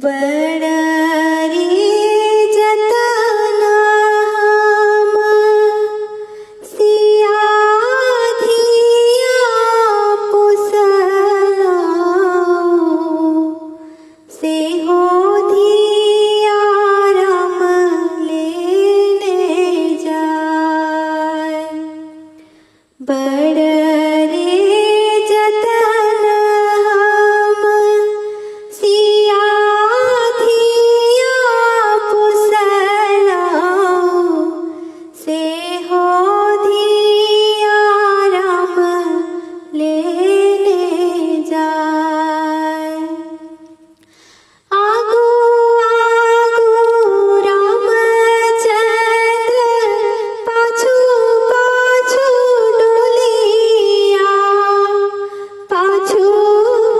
बड़ा रे जतना हम सिया धिया पुसला से हो धिया राम लेने जाए। बड़ा रे जतना हम सिया धिया पुसला से हो धिया राम लेने जाए। आगू आगू रामचंद्र पाछू पाछू डोलिया पाछू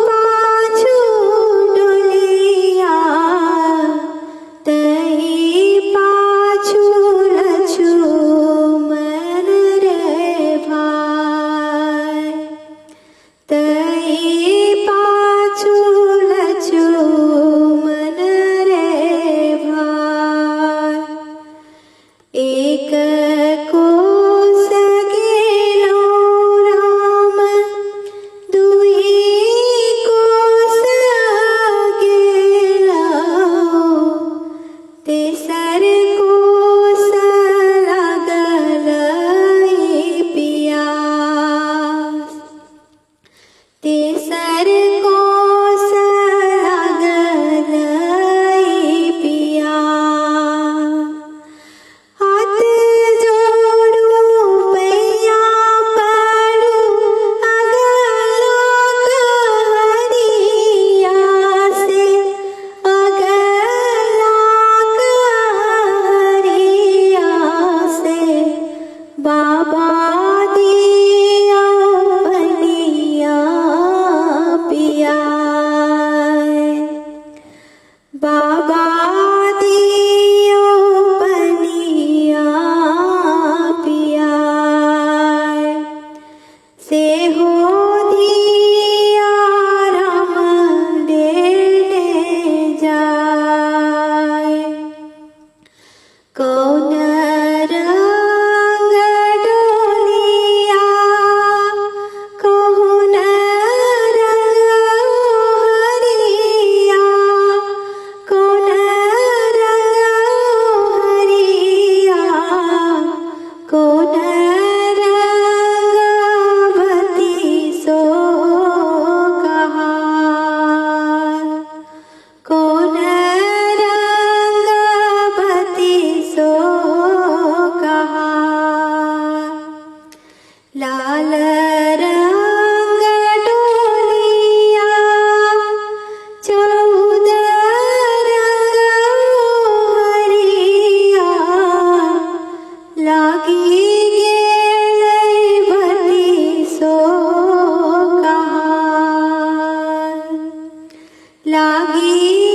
पाछू डोलिया तही पाछू लक्ष्मण रे भाई तही पाछू लक्ष्मण रे भाई। एक कोस गेलो राम दुई कोस गेला तेसर कोस लागल पियास तेसर कोस लागल पियास। हाथ जोड़ू पैया पड़ू अगला कहरिया से अगला कहरिया से बाबा दिया बनिया पियाए। बाबा दियो बनिया पियाए से हो धिया राम लेने जाए। कौन रंग डोलिया कौन रंग हरिया कौन रंग हरिया कौन रंगवती सो कहा कौन रंगवती सो कहा। लाल रंग डोलिया चौदह रंग हरिया लागी गेलै बती सो कहा लागी